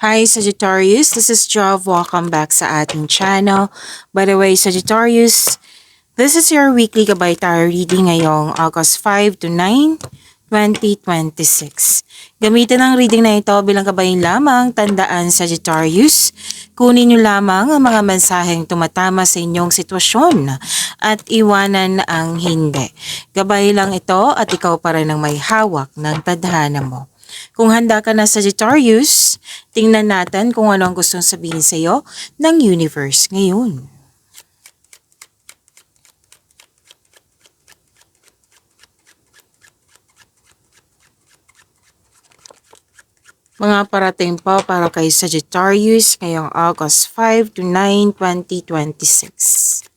Hi Sagittarius, this is Jov. Welcome back sa ating channel. By the way, Sagittarius, this is your weekly gabay tarot reading ngayong August 5 to 9, 2026. Gamitin ang reading na ito bilang gabay lamang. Tandaan, Sagittarius, kunin niyo lamang ang mga mensaheng tumatama sa inyong sitwasyon at iwanan ang hindi. Gabay lang ito at ikaw pa rin ang may hawak ng tadhana mo. Kung handa ka na, Sagittarius, tingnan natin kung ano ang gustong sabihin sa iyo ng universe ngayon. Mga parating po para kay Sagittarius ngayong August 5 to 9, 2026.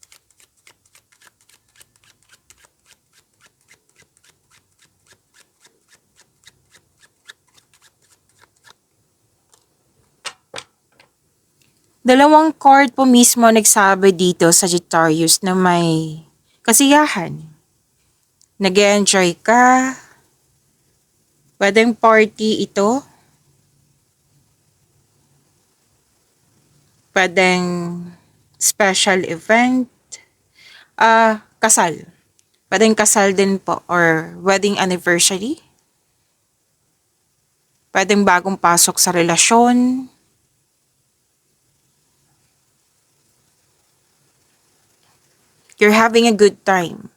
Dalawang card po mismo nagsabi dito, Sagittarius, na may kasiyahan. Nag-enjoy ka. Pwedeng party ito. Pwedeng special event. Kasal. Pwedeng kasal din po or wedding anniversary. Pwedeng bagong pasok sa relasyon. You're having a good time.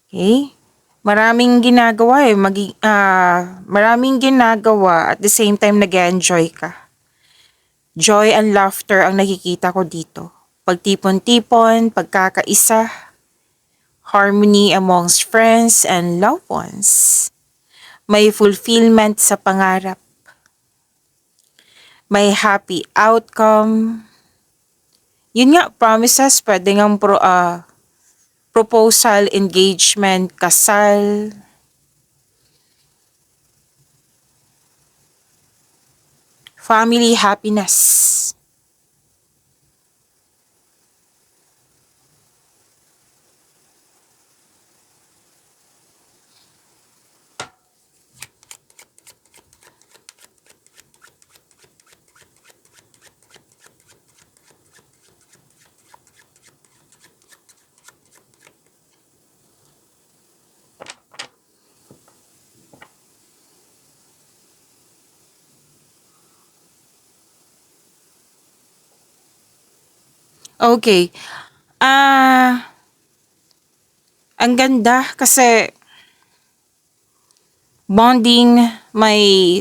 Okay? Maraming ginagawa maraming ginagawa at the same time nag-enjoy ka. Joy and laughter ang nakikita ko dito. Pagtipon-tipon, pagkakaisa, harmony amongst friends and loved ones. May fulfillment sa pangarap. May happy outcome. Yun nga, promises, pwede nga proposal, engagement, kasal. Family happiness. Okay. Ang ganda kasi bonding, may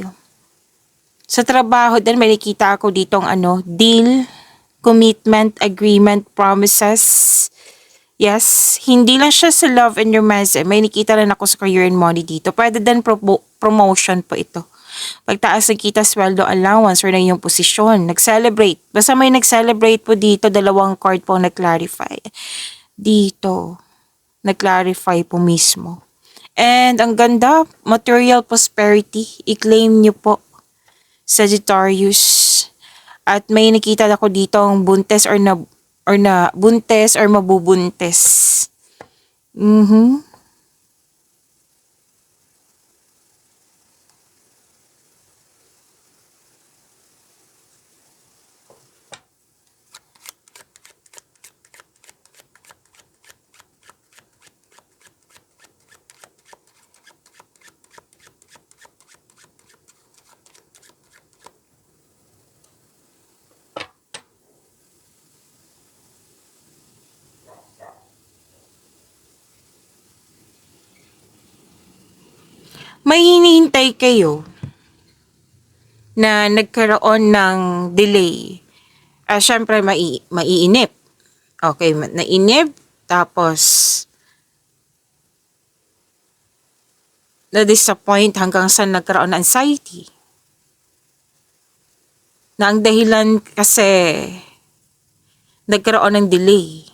sa trabaho din may nakita ako ditong deal, commitment, agreement, promises. Yes, hindi lang siya sa love and romance. May nakita rin ako sa career and money dito. Pwede din promotion po ito. Pagtaas ng kita, sweldo, allowance, or na yung posisyon. Nag-celebrate. Basta may nag-celebrate po dito, dalawang card po nag-clarify. Dito, nag-clarify po mismo. And ang ganda, material prosperity. I-claim nyo po, Sagittarius. At may nakita ako dito ang buntes or buntes or mabubuntes. May hinihintay kayo na nagkaroon ng delay. Syempre, maiinip. Okay, nainip. Tapos, na-disappoint hanggang sa nagkaroon ng anxiety. Na ang dahilan kasi nagkaroon ng delay.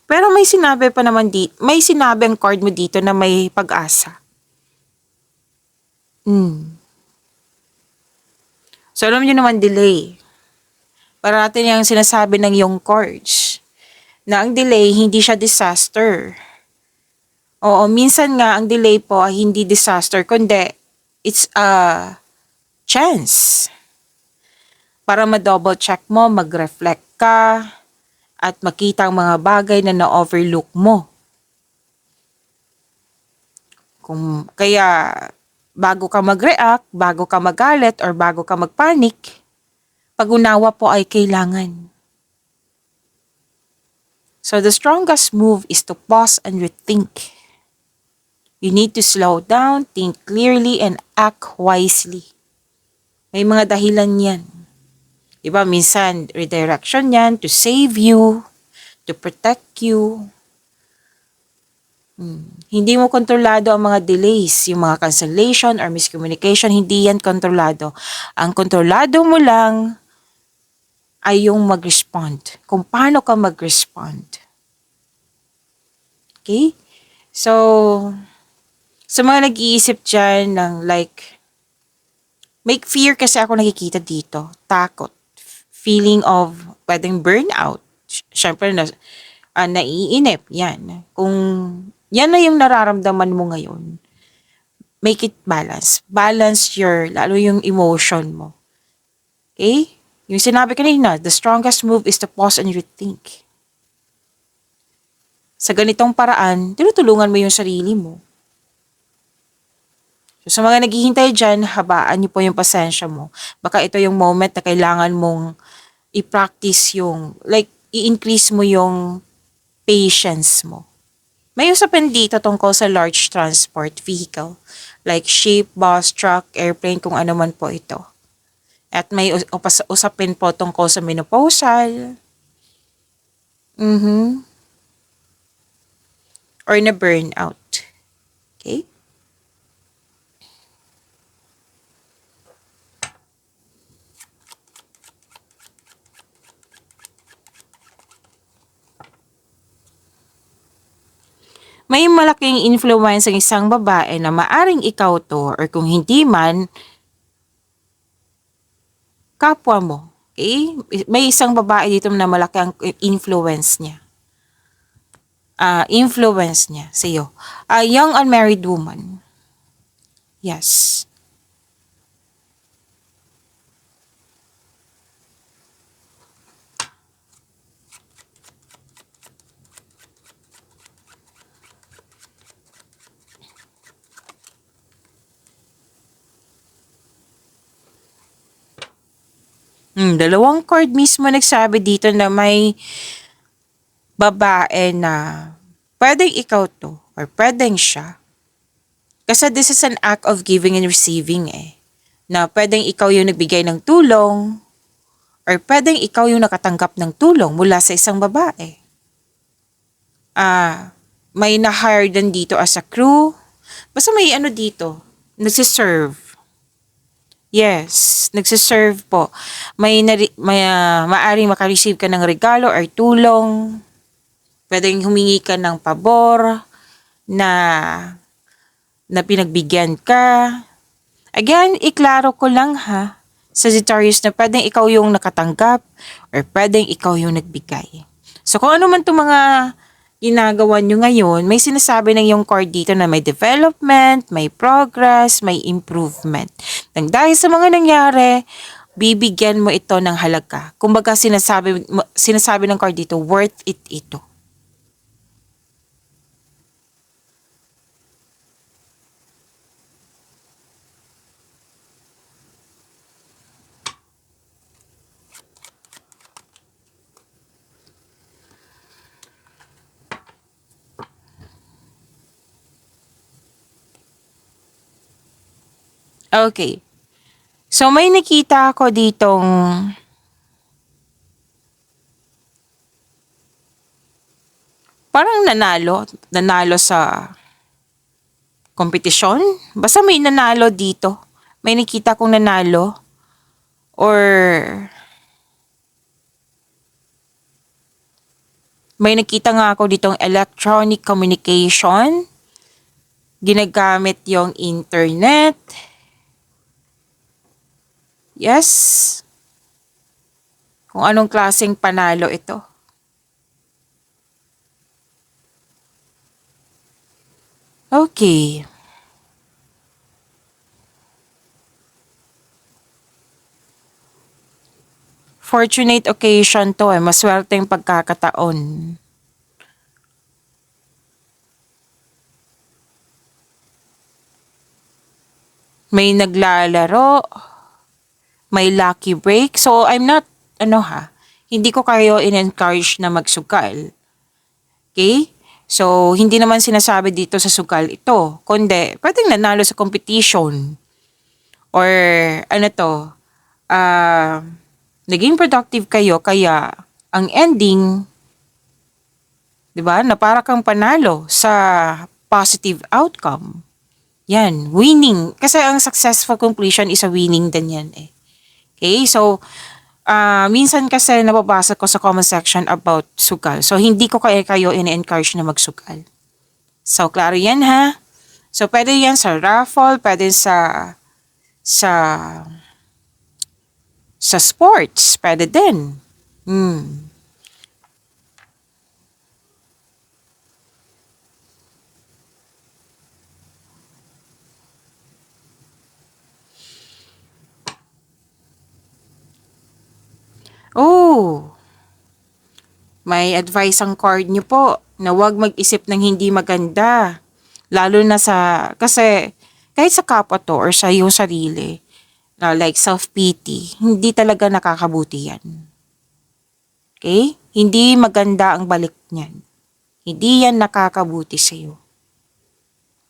Pero may sinabi pa naman may sinabi ang card mo dito na may pag-asa. So, alam nyo naman, delay. Para natin yung sinasabi ng yung cards. Na ang delay, hindi siya disaster. Oo, minsan nga, ang delay po ay hindi disaster, kundi it's a chance para ma-double check mo, mag-reflect ka, at makita ang mga bagay na na-overlook mo. Kaya bago ka mag-react, bago ka magalit, or bago ka mag-panic, pag-unawa po ay kailangan. So the strongest move is to pause and rethink. You need to slow down, think clearly, and act wisely. May mga dahilan yan. Diba, minsan redirection yan to save you, to protect you. Hindi mo kontrolado ang mga delays, yung mga cancellation or miscommunication, hindi yan kontrolado. Ang kontrolado mo lang ay yung mag-respond. Kung paano ka mag-respond. Okay? So, sa mga nag-iisip dyan ng like, make fear kasi ako nakikita dito. Takot. Feeling of pwedeng burnout. Siyempre, naiinip. Yan. Kung yan na yung nararamdaman mo ngayon, make it balance. Balance lalo yung emotion mo. Okay? Yung sinabi kanina, the strongest move is to pause and rethink. Sa ganitong paraan, tinutulungan mo yung sarili mo. So, sa mga naghihintay dyan, habaan niyo po yung pasensya mo. Baka ito yung moment na kailangan mong i-practice i-increase mo yung patience mo. May usapin dito tungkol sa large transport vehicle, like ship, bus, truck, airplane, kung ano man po ito. At may usapin po tungkol sa menopausal, or na burnout. Okay? May malaking influence ang isang babae na maaring ikaw to, or kung hindi man, kapwa mo. Okay? May isang babae dito na malaki ang influence niya. Influence niya sa iyo. A young unmarried woman. Yes. Dalawang card mismo nagsabi dito na may babae na pwedeng ikaw to or pwedeng siya. Kasi this is an act of giving and receiving Na pwedeng ikaw yung nagbigay ng tulong or pwedeng ikaw yung nakatanggap ng tulong mula sa isang babae. May na-hire din dito as a crew. Basta may dito, nagsiserve. Yes, nagsiserve po. Maaring makareceive ka ng regalo or tulong. Pwedeng humingi ka ng pabor na pinagbigyan ka. Again, iklaro ko lang Sagittarius, na pwedeng ikaw yung nakatanggap or pwedeng ikaw yung nagbigay. So kung ano man itong mga ginagawa nyo ngayon, may sinasabi ng yung card dito na may development, may progress, may improvement. Nang dahil sa mga nangyari, bibigyan mo ito ng halaga. Kumbaga sinasabi ng card dito, worth it ito. Okay. So may nakita ako ditong parang nanalo sa kompetisyon. Basta may nanalo dito. May nakita kong nanalo. Or may nakita nga ako ditong electronic communication. Ginagamit yung internet. Yes. Kung anong klaseng panalo ito. Okay. Fortunate occasion to eh. Maswerteng pagkakataon. May naglalaro, may lucky break. So, I'm not, hindi ko kayo in-encourage na magsugal. Okay? So, hindi naman sinasabi dito sa sugal ito. Kundi, pwedeng nanalo sa competition. Or, ah, naging productive kayo, kaya, ang ending, di ba, na para kang panalo sa positive outcome. Yan, winning. Kasi ang successful completion is a winning din yan eh. Okay, so, minsan kasi nababasa ko sa comment section about sugal. So, hindi ko kayo in-encourage na magsugal. So, klaro yan ha. So, pwede yan sa raffle, pwede sa, sa sports, pwede din. Oh, may advice ang card niyo po na huwag mag-isip ng hindi maganda. Lalo na kasi kahit sa kapwa to or sa iyong sarili, like self-pity, hindi talaga nakakabuti yan. Okay? Hindi maganda ang balik niyan. Hindi yan nakakabuti sa'yo.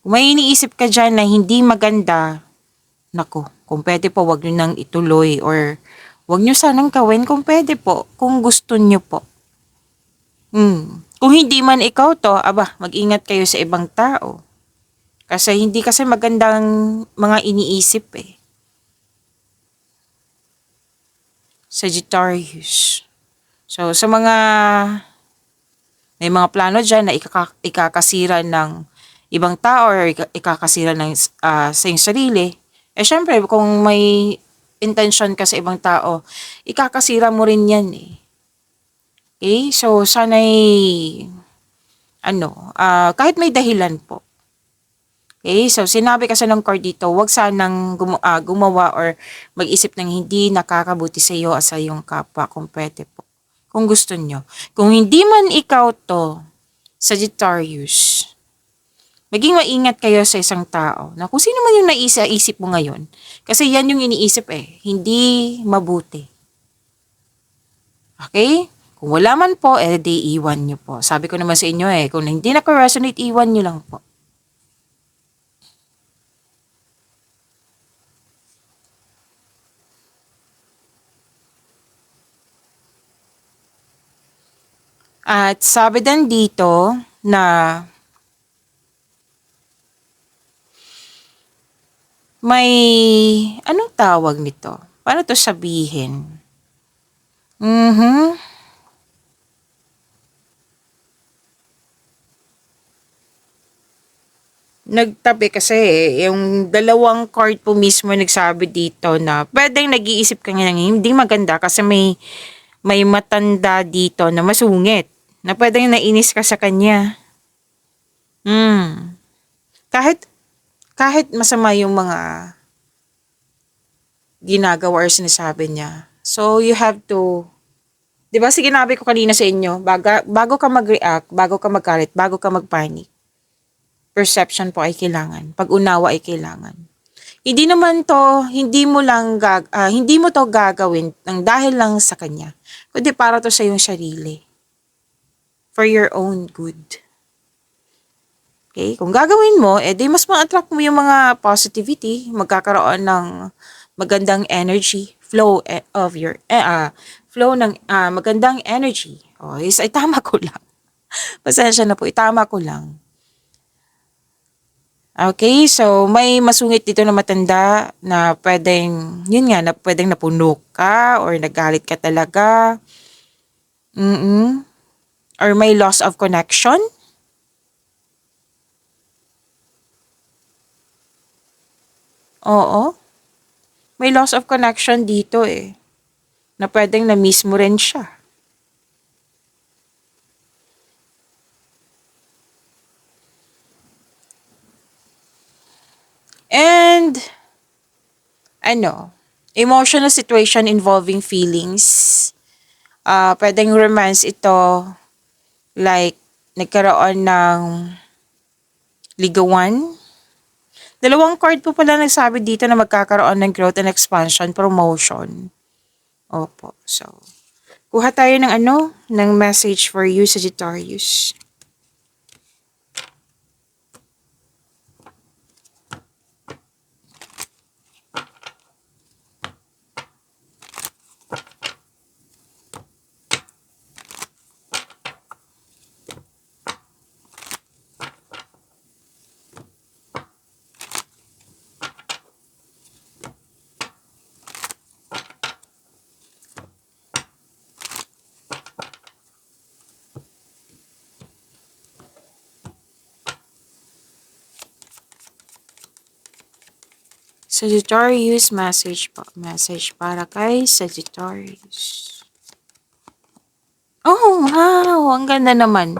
Kung may iniisip ka dyan na hindi maganda, nako, kung pwede po wag nyo nang ituloy or wag nyo sanang gawin kung pwede po, kung gusto nyo po. Kung hindi man ikaw to, mag-ingat kayo sa ibang tao. Kasi hindi kasi magandang mga iniisip eh. Sagittarius. So, sa may mga plano dyan na ikakasira ng ibang tao or ikakasira ng sa iyong sarili, syempre, kung may intention ka sa ibang tao, ikakasira mo rin yan eh. Okay? So, sana'y, kahit may dahilan po. Okay? So, sinabi kasi ng card dito, huwag sanang gumawa or mag-isip ng hindi nakakabuti sa iyo at sa iyong kapwa kung pwede po. Kung gusto nyo. Kung hindi man ikaw to, Sagittarius, maging maingat kayo sa isang tao na kung sino man yung naisip mo ngayon. Kasi yan yung iniisip eh. Hindi mabuti. Okay? Kung wala man po, di iwan nyo po. Sabi ko naman sa inyo eh, kung hindi naka-resonate, iwan nyo lang po. At sabi din dito na may, anong tawag nito? Paano to sabihin? Nagtabi kasi yung dalawang card po mismo nagsabi dito na pwedeng nag-iisip ka nga ng hindi maganda kasi may matanda dito na masungit na pwedeng nainis ka sa kanya. Kahit masama yung mga ginagawa or sinasabi niya. So, you have to, di ba sinabi ko kanina sa inyo, bago ka mag-react, bago ka magalit, bago ka mag-panic, perception po ay kailangan. Pag-unawa ay kailangan. Hindi naman to, hindi mo to gagawin ng dahil lang sa kanya. Kundi para to sa iyong sarili. For your own good. Okay? Kung gagawin mo, di mas ma-attract mo yung mga positivity, magkakaroon ng magandang energy, flow ng magandang energy. Ay tama ko lang. Pasensya na po, itama ko lang. Okay, so may masungit dito na matanda na pwedeng, yun nga, na pwedeng napuno ka or nagalit ka talaga. Or may loss of connection. Oo. May loss of connection dito eh. Na pwedeng na-miss mo rin siya. And, Emotional situation involving feelings. Pwedeng romance ito, like, nagkaroon ng ligawan. Dalawang card po pala nagsabi dito na magkakaroon ng growth and expansion, promotion. Opo, so, kuha tayo ng ng message for you, Sagittarius. Sagittarius, message po. Message para kay Sagittarius. Oh, wow! Ang ganda naman.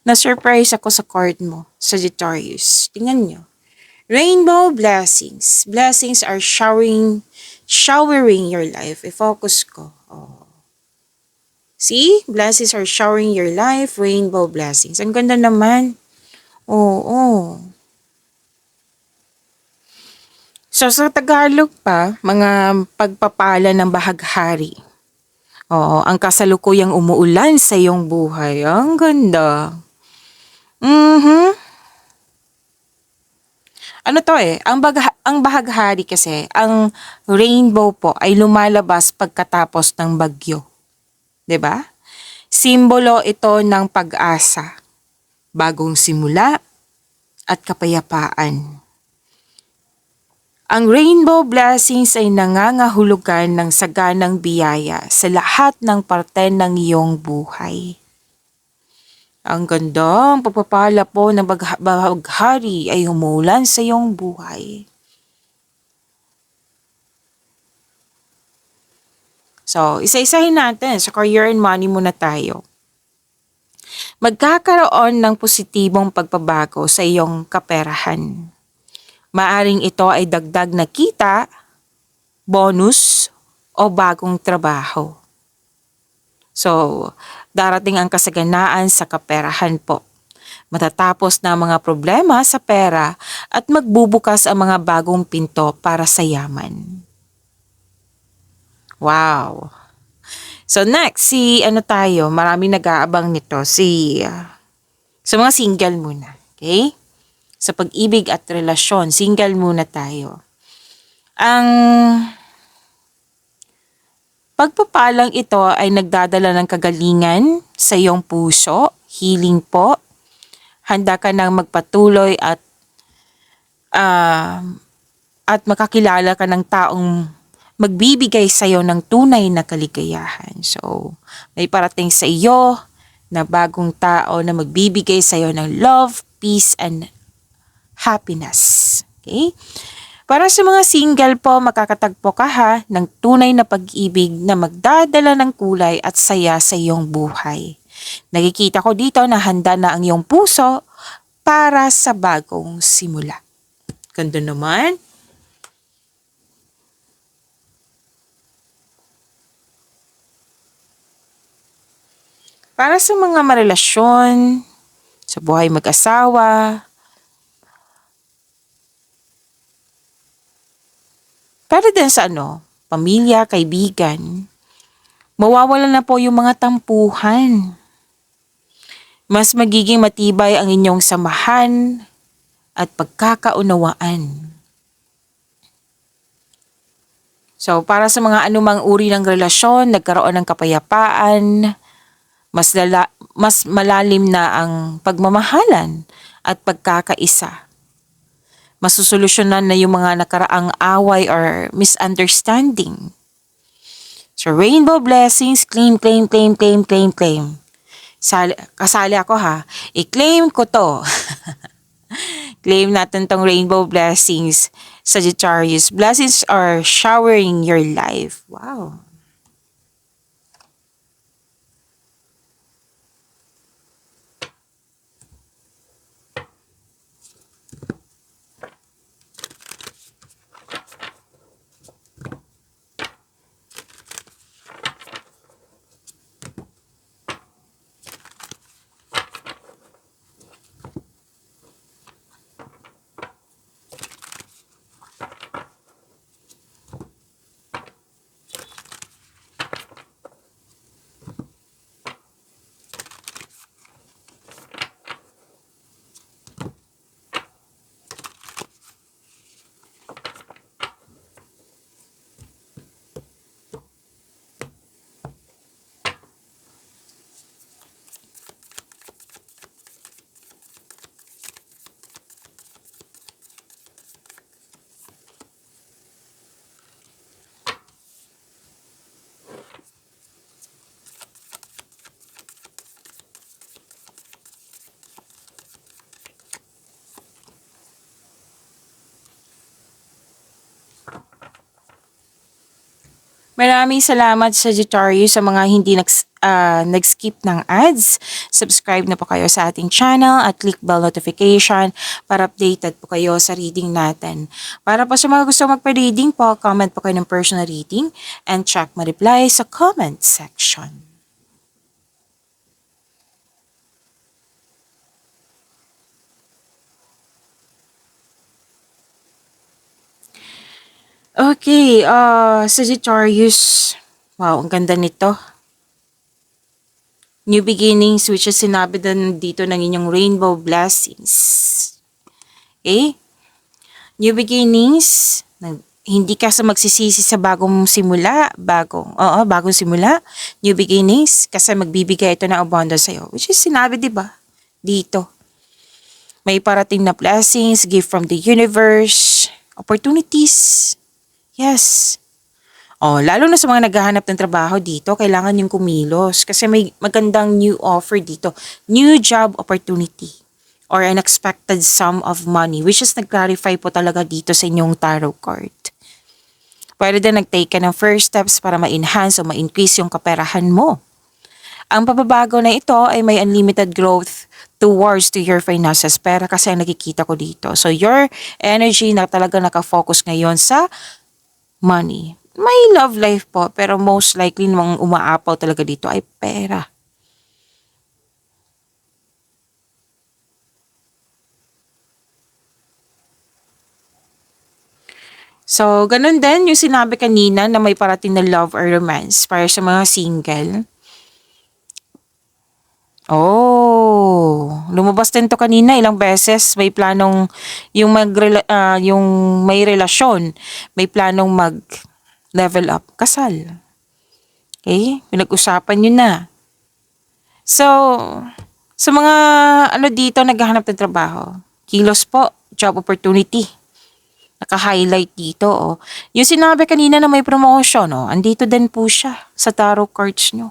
Na-surprise ako sa card mo, Sagittarius. Tingnan nyo. Rainbow blessings. Blessings are showering your life. I-focus ko. Oh. See? Blessings are showering your life. Rainbow blessings. Ang ganda naman. Oo. So, sa Tagalog pa, mga pagpapala ng bahaghari. Oo, ang kasalukuyang umuulan sa iyong buhay. Ang ganda. Ano to ang bahaghari kasi, ang rainbow po ay lumalabas pagkatapos ng bagyo. 'Di ba? Simbolo ito ng pag-asa, bagong simula, at kapayapaan. Ang rainbow blessings ay nangangahulugan ng saganang biyaya sa lahat ng parte ng iyong buhay. Ang ganda, ang pagpapala po ng bahaghari ay humulan sa iyong buhay. So, isa-isahin natin sa career and money muna tayo. Magkakaroon ng positibong pagbabago sa iyong kaperahan. Maaring ito ay dagdag na kita, bonus, o bagong trabaho. So, darating ang kasaganaan sa kaperahan po. Matatapos na ang mga problema sa pera at magbubukas ang mga bagong pinto para sa yaman. Wow! So next, maraming nag-aabang nito, sa mga single muna, okay? Sa pag-ibig at relasyon, single muna tayo. Ang pagpapalang ito ay nagdadala ng kagalingan sa iyong puso, healing po. Handa ka nang magpatuloy at makakilala ka ng taong magbibigay sa iyo ng tunay na kaligayahan. So, may parating sa iyo na bagong tao na magbibigay sa iyo ng love, peace, and happiness. Okay? Para sa mga single po, makakatagpo ka ng tunay na pag-ibig na magdadala ng kulay at saya sa iyong buhay. Nakikita ko dito na handa na ang iyong puso para sa bagong simula. Ganda naman. Para sa mga marelasyon, sa buhay mag-asawa, para din sa pamilya, kaibigan, mawawala na po yung mga tampuhan. Mas magiging matibay ang inyong samahan at pagkakaunawaan. So, para sa mga anumang uri ng relasyon, nagkaroon ng kapayapaan, mas malalim na ang pagmamahalan at pagkakaisa. Masusolusyonan na yung mga nakaraang away or misunderstanding. So, rainbow blessings, claim, claim, claim, claim, claim, claim. Kasali ako i-claim ko to. Claim natin tong rainbow blessings, Sagittarius. Blessings are showering your life. Wow. Maraming salamat Sagittarius sa mga hindi nag-skip ng ads. Subscribe na po kayo sa ating channel at click bell notification para updated po kayo sa reading natin. Para po sa mga gusto magpa-reading po, comment po kayo ng personal reading and check my reply sa comment section. Okay, Sagittarius. Wow, ang ganda nito. New beginnings, which is sinabi din dito ng inyong rainbow blessings. Okay? New beginnings, hindi ka magsisisi sa bagong simula, bagong simula, new beginnings, kasi magbibigay ito ng abundance sa'yo. Which is sinabi, di ba? Dito. May parating na blessings, gift from the universe, opportunities. Yes. Lalo na sa mga naghahanap ng trabaho dito, kailangan yung kumilos kasi may magandang new offer dito. New job opportunity or unexpected sum of money, which is nag-clarify po talaga dito sa inyong tarot card. Pwede din nag-take ka ng first steps para ma-enhance o ma-increase yung kaperahan mo. Ang pababago na ito ay may unlimited growth towards to your finances. Pera kasi ang nakikita ko dito. So your energy na talaga nakafocus ngayon sa money. May love life po, pero most likely namang umaapaw talaga dito ay pera. So, ganun din yung sinabi kanina na may parating na love or romance para sa mga single. Lumabas din to kanina ilang beses. May planong yung may relasyon, may planong mag level up, kasal. Okay? Pinag-usapan nyo na. So, sa mga dito naghahanap ng trabaho, kilos po, job opportunity. Naka-highlight dito. Yung sinabi kanina na may promotion, andito din po siya sa tarot cards nyo.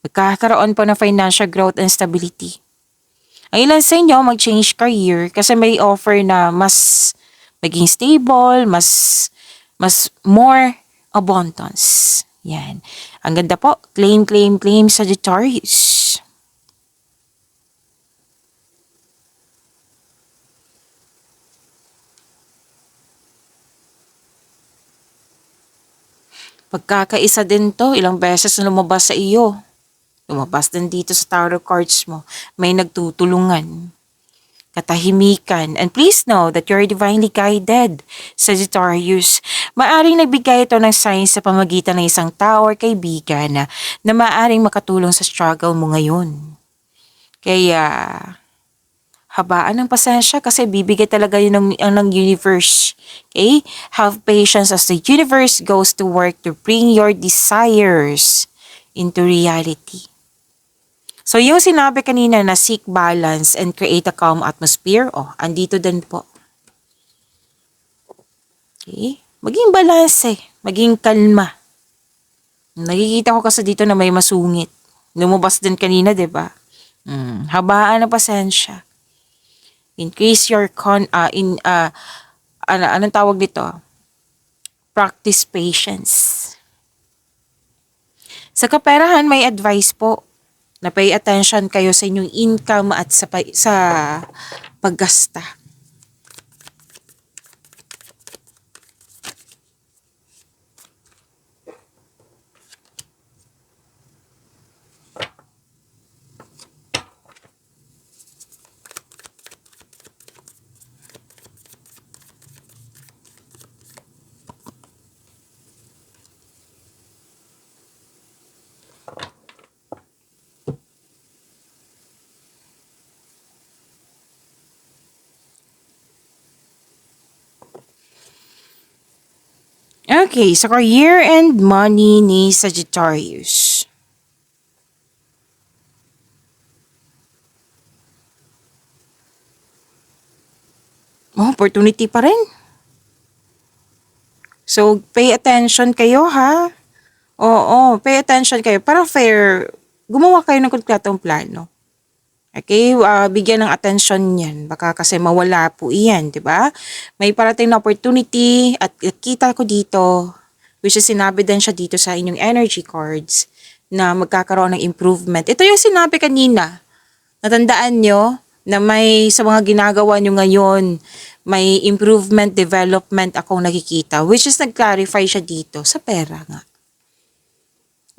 Magkakaroon po ng financial growth and stability. Ang ilan sa inyo mag-change career kasi may offer na mas maging stable, mas more abundance. Yan. Ang ganda po. Claim, claim, claim, Sagittarius. Pagkakaisa din to, ilang beses na lumabas sa iyo. Lumabas din dito sa tarot cards mo. May nagtutulungan. Katahimikan. And please know that you're divinely guided, Sagittarius. Maaring nagbigay ito ng signs sa pamagitan ng isang tao or kaibigan na maaring makatulong sa struggle mo ngayon. Kaya, habaan ng pasensya kasi bibigay talaga yun ng universe. Okay? Have patience as the universe goes to work to bring your desires into reality. So, yung sinabi kanina na seek balance and create a calm atmosphere, andito din po. Okay? Maging balance maging kalma. Nakikita ko kasi dito na may masungit. Lumabas din kanina, di ba? Habaan ng pasensya. Increase your anong tawag dito? Practice patience. Sa kaperahan, may advice po na pay attention kayo sa inyong income at sa paggasta. Okay, sa career and money ni Sagittarius. Opportunity pa rin. So, pay attention kayo ha. Pay attention kayo. Para fair, gumawa kayo ng konkretong plano. Okay, bigyan ng attention yan. Baka kasi mawala po iyan, di ba? May parating na opportunity at kita ko dito, which is sinabi din siya dito sa inyong energy cards na magkakaroon ng improvement. Ito yung sinabi kanina. Natandaan nyo na may sa mga ginagawa nyo ngayon, may improvement, development akong nakikita, which is nag-clarify siya dito sa pera nga.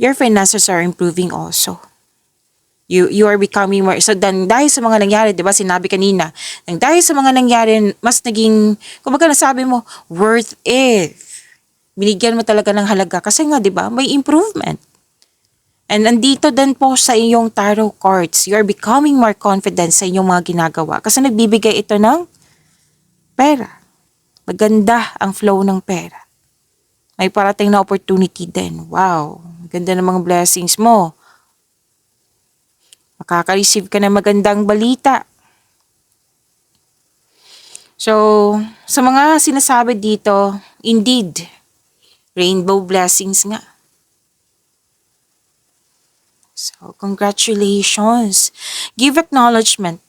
Your finances are improving also. You are becoming more, so dahil sa mga nangyari, di ba, sinabi kanina, dahil sa mga nangyari, mas naging, kumbaga nasabi mo, worth it. Binigyan mo talaga ng halaga kasi nga, di ba, may improvement. And nandito din po sa iyong tarot cards, you are becoming more confident sa inyong mga ginagawa kasi nagbibigay ito ng pera. Maganda ang flow ng pera. May parating na opportunity din. Wow, ganda ng mga blessings mo. Makaka-receive ka ng magandang balita. So, sa mga sinasabi dito, indeed, rainbow blessings nga. So, congratulations. Give acknowledgement.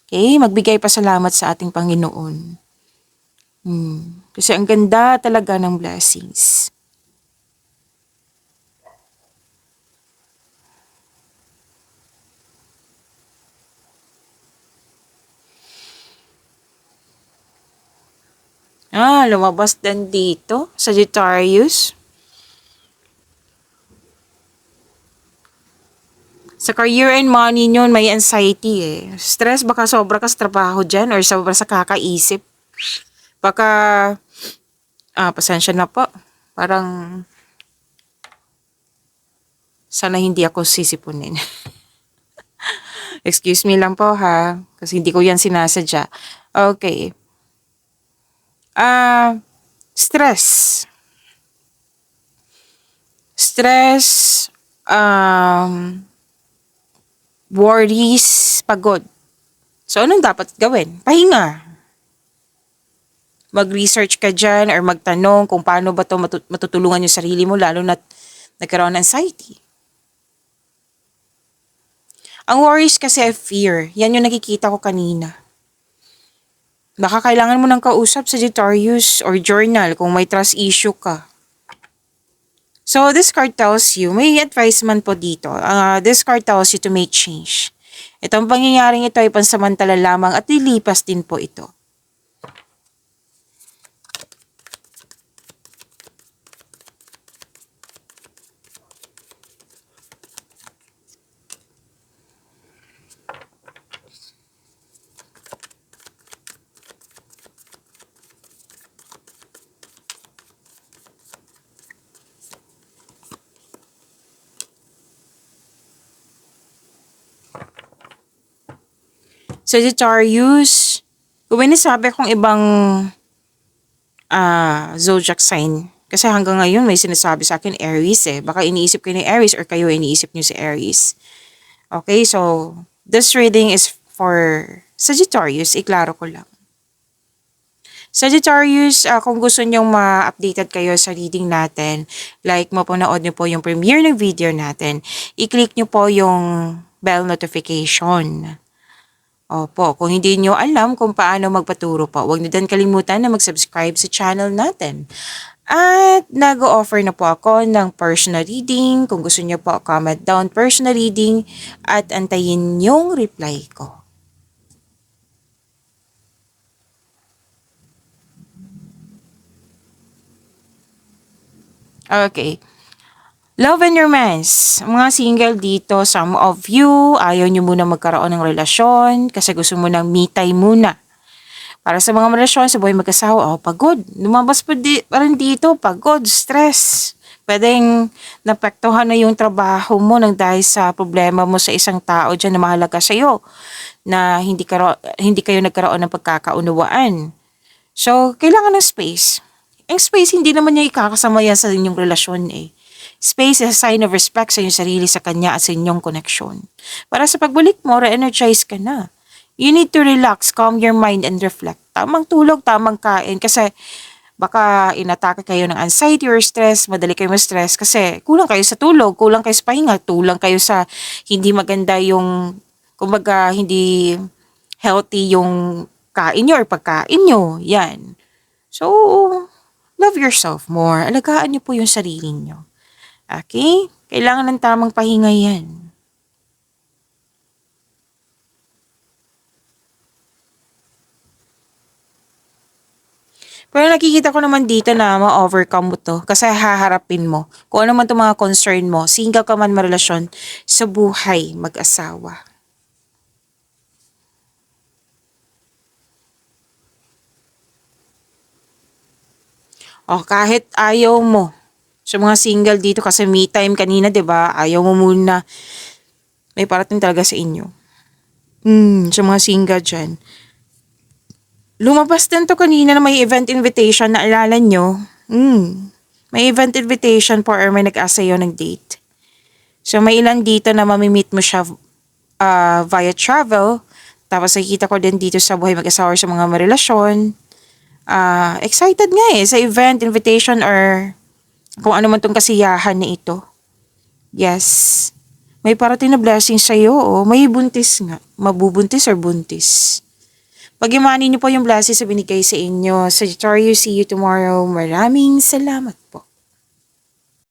Okay? Magbigay pasalamat sa ating Panginoon. Kasi ang ganda talaga ng blessings. Lumabas din dito, Sagittarius. Sa career and money nyo, may anxiety eh. Stress, baka sobra ka sa trabaho dyan or sobra sa kakaisip. Baka, pasensya na po. Parang, sana hindi ako sisipunin. Excuse me lang po ha, kasi hindi ko yan sinasadya. Okay. Stress. Stress, worries, pagod. So, anong dapat gawin? Pahinga. Mag-research ka dyan or magtanong kung paano ba ito matutulungan yung sarili mo lalo na nagkaroon ng anxiety. Ang worries kasi ay fear. Yan yung nakikita ko kanina. Baka kailangan mo ng kausap sa Sagittarius or journal kung may trust issue ka. So, this card tells you, may advisement po dito. This card tells you to make change. Itong pangyayaring ito ay pansamantala lamang at lilipas din po ito. Sagittarius, kung may nasabi kong ibang zodiac sign, kasi hanggang ngayon may sinasabi sa akin Aries eh. Baka iniisip ko ni Aries or kayo iniisip niyo si Aries. Okay, so this reading is for Sagittarius, iklaro ko lang. Sagittarius, kung gusto nyong ma-updated kayo sa reading natin, like mapanood nyo po yung premiere ng video natin, i-click nyo po yung bell notification. Opo, kung hindi nyo alam kung paano magpaturo po, huwag nyo din kalimutan na mag-subscribe sa channel natin. At nag-o-offer na po ako ng personal reading. Kung gusto nyo po, comment down personal reading at antayin yung reply ko. Okay. Love and romance. Mga single dito, some of you, ayaw nyo muna magkaroon ng relasyon kasi gusto mo ng me time muna. Para sa mga relasyon, sa buhay mag-asawa, pagod. Lumabas pa rin dito, pagod, stress. Pwedeng napektuhan na yung trabaho mo nang dahil sa problema mo sa isang tao dyan na mahalaga sa'yo na hindi kayo nagkaroon ng pagkakaunawaan. So, kailangan ng space. Ang space, hindi naman niya ikakasama yan sa inyong relasyon eh. Space is a sign of respect sa inyong sarili, sa kanya at sa inyong connection. Para sa pagbalik mo, re-energize ka na. You need to relax, calm your mind and reflect. Tamang tulog, tamang kain kasi baka inatake kayo ng anxiety or stress, madali kayo ma-stress kasi kulang kayo sa tulog, kulang kayo sa pahinga, kulang kayo sa hindi maganda yung, kumbaga hindi healthy yung kain nyo or pagkain nyo. Yan. So, love yourself more. Alagaan niyo po yung sarili niyo. Okay? Kailangan ng tamang pahinga yan. Pero nakikita ko naman dito na ma-overcome mo to kasi haharapin mo. Kung ano man itong mga concern mo, single ka man marelasyon sa buhay mag-asawa. O kahit ayaw mo sa mga single dito kasi me time kanina, 'di ba? Ayaw mo muna. May parating talaga sa inyo. Sa mga single dyan. Lumabas din to kanina na may event invitation, naalala nyo? May event invitation po or may nag-asa sa'yo ng date. So may ilan dito na mamimit mo siya via travel. Tapos nakikita ko din dito sa buhay mag-asawa sa mga marelasyon. Excited nga sa event invitation or kung ano man tong kasiyahan na ito. Yes. May parating na blessing sa'yo. May buntis nga. Mabubuntis or buntis. Pag-imani niyo po yung blessings na binigay sa inyo. Sagittarius, see you tomorrow. Maraming salamat po.